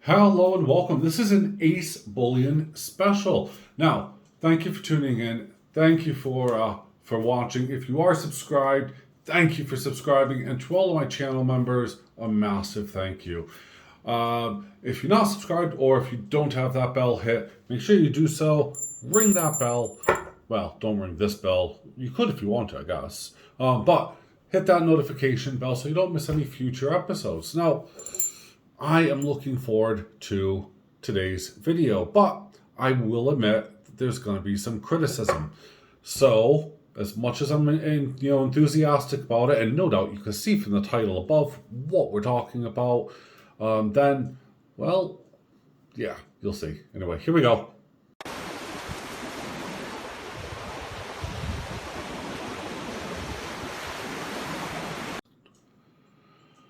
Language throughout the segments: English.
Hello and welcome. This is an AceBullion special. Now, thank you for tuning in. Thank you for watching. If you are subscribed, thank you for subscribing. And to all of my channel members, a massive thank you. If you're not subscribed or if you don't have that bell hit, make sure you do so. Ring that bell. Well, don't ring this bell. You could if you want to, I guess. But hit that notification bell so you don't miss any future episodes. Now, I am looking forward to today's video, but I will admit that there's going to be some criticism. So, as much as I'm enthusiastic about it, and no doubt you can see from the title above what we're talking about, then, well, yeah, you'll see. Anyway, here we go.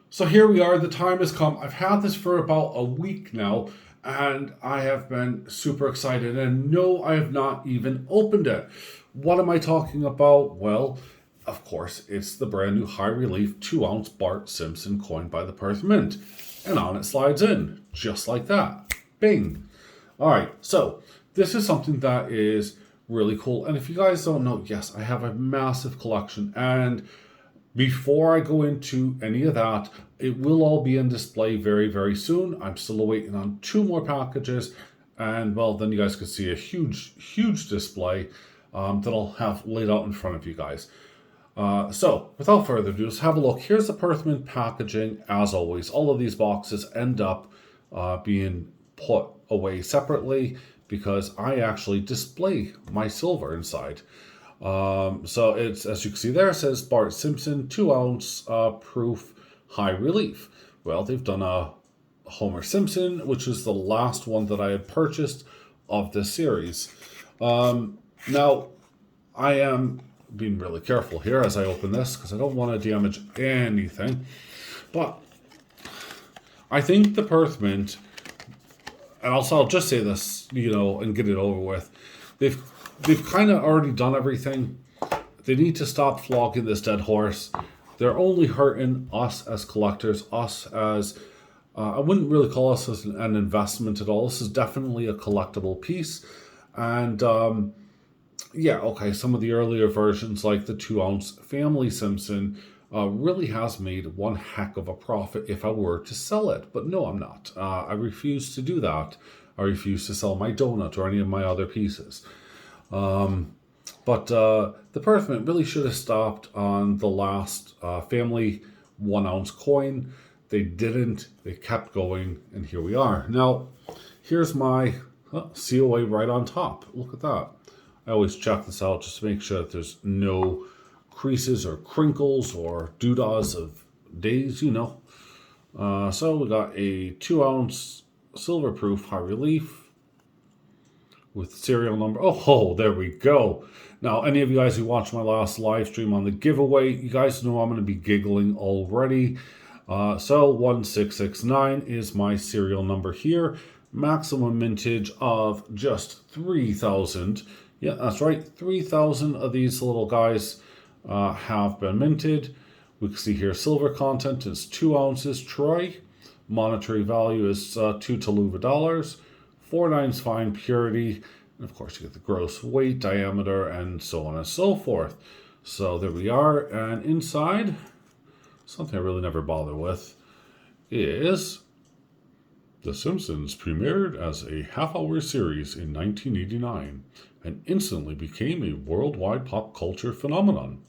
So here we are, the time has come. I've had this for about a week now, and I have been super excited. And no, I have not even opened it. What am I talking about? Well, of course, it's the brand new high relief 2-ounce Bart Simpson coin by the Perth Mint. And on it slides in, just like that. Bing. All right, so this is something that is really cool. And if you guys don't know, yes, I have a massive collection. And before I go into any of that, it will all be on display very, very soon. I'm still waiting on 2 more packages. And, well, then you guys can see a huge display that I'll have laid out in front of you guys. So, without further ado, let's have a look. Here's the Perth Mint packaging. As always, all of these boxes end up being put away separately because I actually display my silver inside. So it's, as you can see there, it says Bart Simpson 2-ounce proof high relief. Well, they've done a Homer Simpson, which is the last one that I had purchased of this series. Now, I am being really careful here as I open this because I don't want to damage anything. But I think the Perth Mint, and also I'll just say this, and get it over with. They've kind of already done everything. They need to stop flogging this dead horse. They're only hurting us as collectors, us as, I wouldn't really call us as an investment at all. This is definitely a collectible piece. And yeah, okay, some of the earlier versions like the 2-ounce Family Simpson really has made one heck of a profit if I were to sell it. But no, I'm not. I refuse to do that. I refuse to sell my donut or any of my other pieces. But the Perth Mint really should have stopped on the last family 1-ounce coin. They didn't. They kept going, and here we are. Now, here's my COA right on top. Look at that. I always check this out just to make sure that there's no creases or crinkles or doodahs of days, So we got a 2-ounce silver proof high relief with serial number. Oh, there we go. Now, any of you guys who watched my last live stream on the giveaway, you guys know I'm going to be giggling already. So 1669 is my serial number here. Maximum mintage of just 3,000. Yeah, that's right. 3,000 of these little guys have been minted. We can see here silver content is 2 ounces troy. Monetary value is 2 Tuluva dollars. 4/9 fine purity, and of course you get the gross weight, diameter, and so on and so forth. So there we are, and inside, something I really never bother with, is The Simpsons premiered as a half-hour series in 1989 and instantly became a worldwide pop culture phenomenon,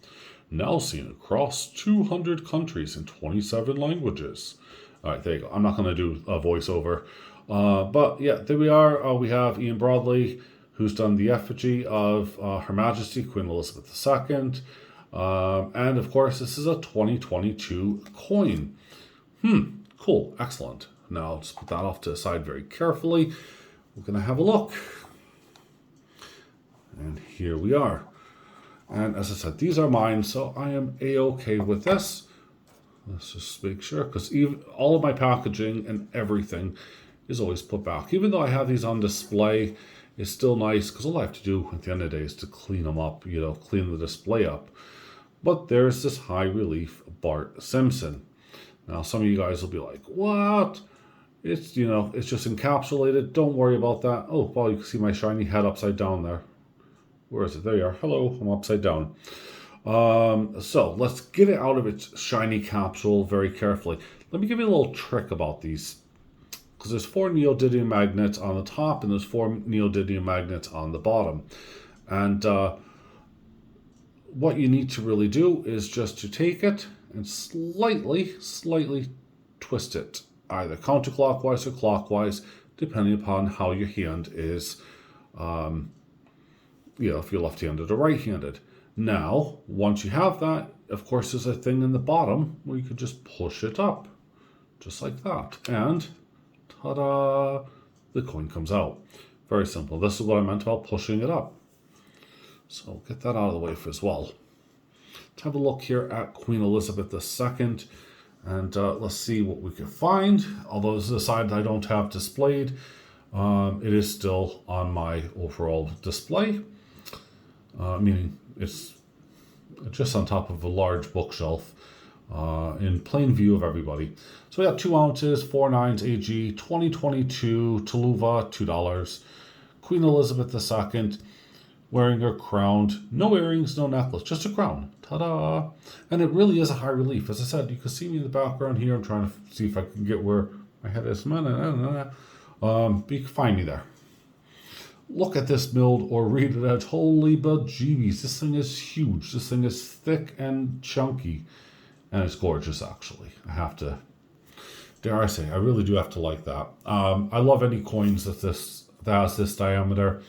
now seen across 200 countries in 27 languages. All right, there you go. I'm not going to do a voiceover. But yeah, there we are. We have Ian Broadley, who's done the effigy of Her Majesty Queen Elizabeth II. And of course, this is a 2022 coin. Cool. Excellent. Now, let's put that off to the side very carefully. We're going to have a look. And here we are. And as I said, these are mine, so I am A-okay with this. Let's just make sure, because all of my packaging and everything is always put back. Even though I have these on display, it's still nice because all I have to do at the end of the day is to clean them up, clean the display up. But there's this high relief Bart Simpson. Now, some of you guys will be like, what? It's, it's just encapsulated. Don't worry about that. Oh, well, you can see my shiny head upside down there. Where is it? There you are. Hello, I'm upside down. So let's get it out of its shiny capsule very carefully. Let me give you a little trick about these. Because there's 4 neodymium magnets on the top and there's 4 neodymium magnets on the bottom. And what you need to really do is just to take it and slightly twist it, either counterclockwise or clockwise, depending upon how your hand is, if you're left-handed or right-handed. Now, once you have that, of course, there's a thing in the bottom where you can just push it up, just like that. And, ta-da, the coin comes out. Very simple. This is what I meant about pushing it up. So get that out of the way as well. Let's have a look here at Queen Elizabeth II. And let's see what we can find. Although this is a side that I don't have displayed, it is still on my overall display. Meaning it's just on top of a large bookshelf in plain view of everybody. So we got 2 ounces, 4 nines AG, 2022, Tuluva, $2. Queen Elizabeth II, wearing her crown. No earrings, no necklace, just a crown. Ta-da! And it really is a high relief. As I said, you can see me in the background here. I'm trying to see if I can get where my head is. But you can find me there. Look at this milled or read it out. Holy bejeebies. This thing is huge. This thing is thick and chunky. And it's gorgeous, actually. I have to, dare I say, I really do have to like that. I love any coins that has this diameter.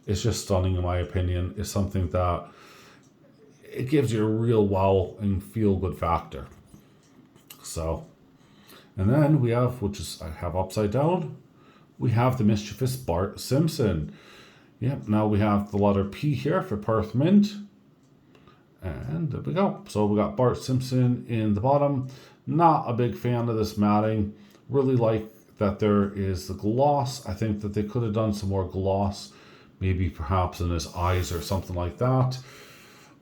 It's just stunning in my opinion. It's something that it gives you a real wow and feel good factor. So, and then we have, which is I have upside down, we have the mischievous Bart Simpson. Yep, now we have the letter P here for Perth Mint. And there we go. So we got Bart Simpson in the bottom. Not a big fan of this matting. Really like that there is the gloss. I think that they could have done some more gloss. Maybe perhaps in his eyes or something like that.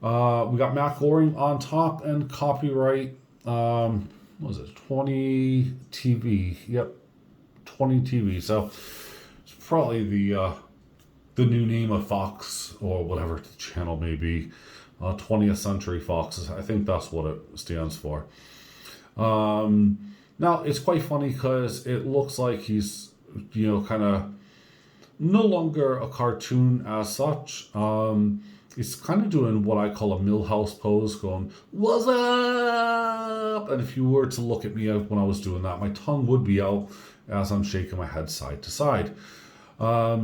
We got Matt Goring on top and copyright, what was it, 20 TV. Yep, 20 TV. So it's probably the new name of Fox or whatever the channel may be. 20th Century Fox. I think that's what it stands for. Now, it's quite funny because it looks like he's, kind of no longer a cartoon as such. He's kind of doing what I call a Millhouse pose, going, "What's up?" And if you were to look at me when I was doing that, my tongue would be out as I'm shaking my head side to side. Yeah,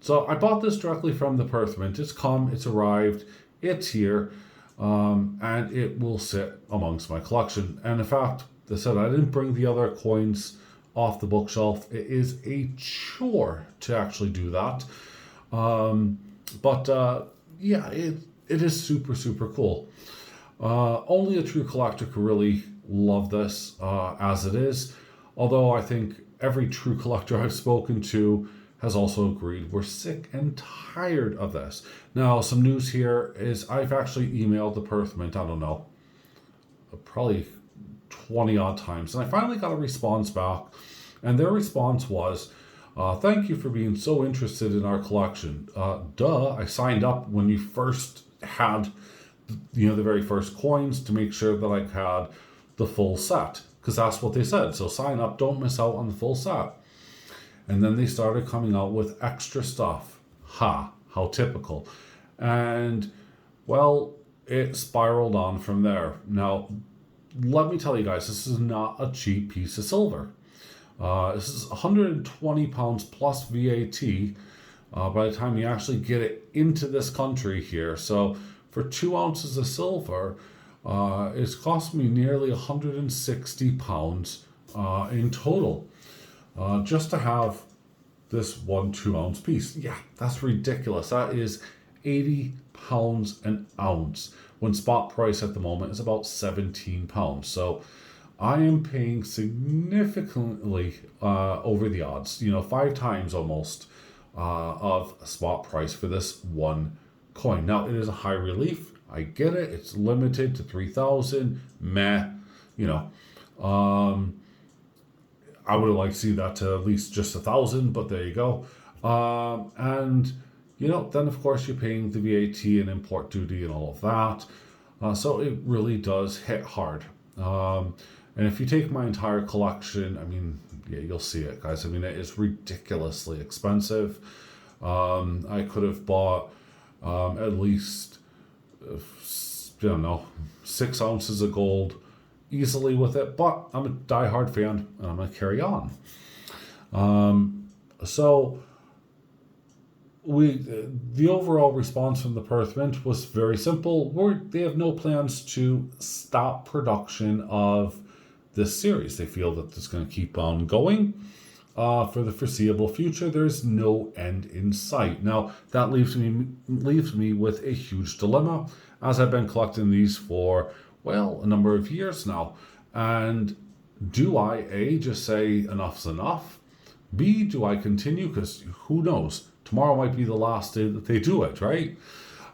so I bought this directly from the Perth Mint. It's come, it's arrived, it's here, and it will sit amongst my collection. And in fact, they said I didn't bring the other coins off the bookshelf. It is a chore to actually do that. It is super, super cool. Only a true collector could really love this as it is. Although I think every true collector I've spoken to has also agreed we're sick and tired of this. Now, some news here is I've actually emailed the Perth Mint, I don't know, probably 20 odd times. And I finally got a response back. And their response was, "Thank you for being so interested in our collection. I signed up when you first had, the very first coins to make sure that I had the full set." Because that's what they said. So sign up, don't miss out on the full set. And then they started coming out with extra stuff. How typical. And, well, it spiraled on from there. Now, let me tell you guys, this is not a cheap piece of silver. This is £120 plus VAT by the time you actually get it into this country here. So for 2 ounces of silver, it's cost me nearly £160 in total just to have this 1 2-ounce piece. Yeah, that's ridiculous. That is £80 an ounce when spot price at the moment is about £17. So I am paying significantly over the odds, 5 times almost of spot price for this one coin. Now, it is a high relief. I get it. It's limited to 3,000. Meh. I would have liked to see that to at least just 1,000, but there you go. And then of course you're paying the VAT and import duty and all of that. So it really does hit hard. And if you take my entire collection, I mean, yeah, you'll see it, guys. I mean, it is ridiculously expensive. I could have bought at least, 6 ounces of gold easily with it, but I'm a diehard fan and I'm going to carry on. So the overall response from the Perth Mint was very simple. They have no plans to stop production of this series. They feel that it's going to keep on going for the foreseeable future. There's no end in sight. Now that leaves me with a huge dilemma, as I've been collecting these for a number of years now. And do I A, just say enough's enough? B, do I continue? Because who knows? Tomorrow might be the last day that they do it, right?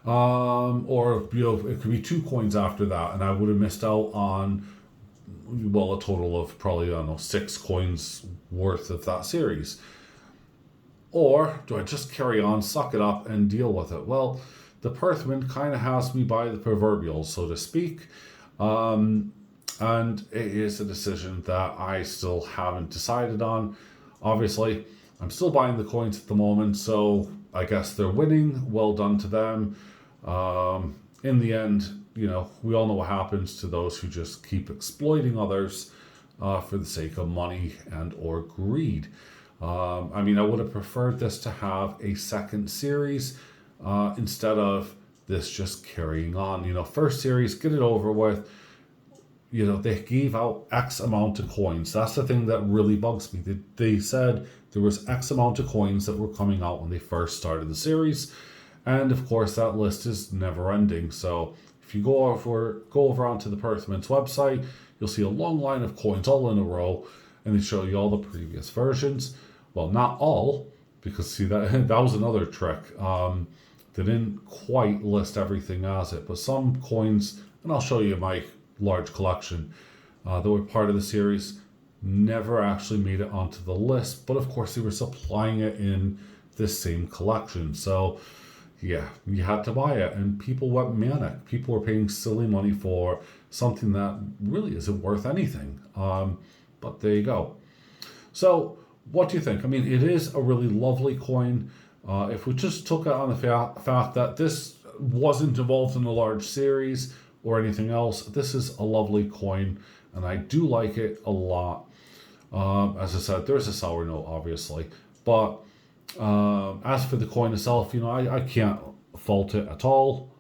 Or it could be 2 coins after that, and I would have missed out on a total of probably 6 coins worth of that series. Or do I just carry on, suck it up, and deal with it? Well, the Perth Mint kind of has me by the proverbial, so to speak. And it is a decision that I still haven't decided on. Obviously, I'm still buying the coins at the moment, so I guess they're winning. Well done to them. In the end, we all know what happens to those who just keep exploiting others for the sake of money and or greed. I would have preferred this to have a second series instead of this just carrying on. First series, get it over with. They gave out X amount of coins. That's the thing that really bugs me. They said there was X amount of coins that were coming out when they first started the series. And of course, that list is never ending. So if you go over onto the Perth Mint's website, you'll see a long line of coins all in a row, and they show you all the previous versions. Well, not all, because see, that was another trick. They didn't quite list everything as it, but some coins, and I'll show you my large collection that were part of the series, never actually made it onto the list, but of course they were supplying it in this same collection. So yeah, you had to buy it, and people went manic. People were paying silly money for something that really isn't worth anything. But there you go. So what do you think? It is a really lovely coin. If we just took it on the fact that this wasn't involved in a large series or anything else, this is a lovely coin, and I do like it a lot. As I said, there's a sour note, obviously, but as for the coin itself, I can't fault it at all.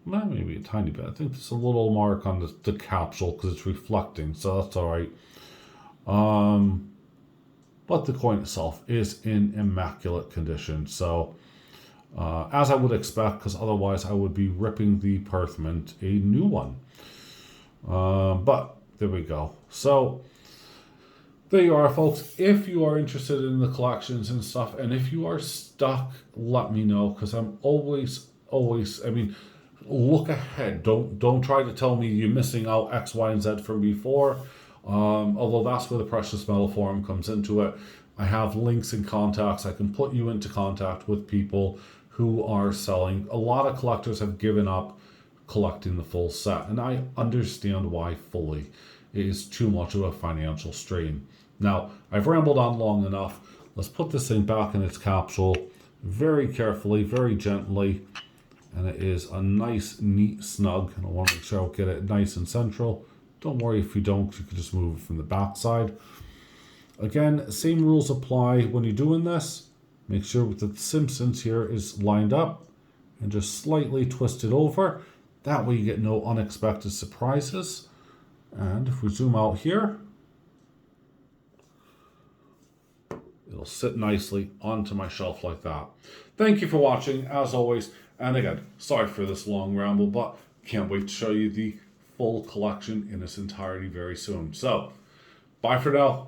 Maybe a tiny bit. I think there's a little mark on the capsule because it's reflecting, so that's all right. But the coin itself is in immaculate condition, so as I would expect, because otherwise I would be ripping the Perth Mint a new one. But there we go. So there you are, folks. If you are interested in the collections and stuff, and if you are stuck, let me know, because I'm always, look ahead. Don't try to tell me you're missing out X, Y, and Z from before. Although that's where the Precious Metal Forum comes into it. I have links and contacts. I can put you into contact with people who are selling. A lot of collectors have given up collecting the full set, and I understand why fully. It is too much of a financial strain. Now, I've rambled on long enough. Let's put this thing back in its capsule very carefully, very gently, and it is a nice, neat snug, and I want to make sure I get it nice and central. Don't worry if you don't, you can just move it from the back side. Again, same rules apply when you're doing this. Make sure that the Simpsons here is lined up and just slightly twist it over. That way you get no unexpected surprises. And if we zoom out here, it'll sit nicely onto my shelf like that. Thank you for watching, as always. And again, sorry for this long ramble, but can't wait to show you the full collection in its entirety very soon. So, bye for now.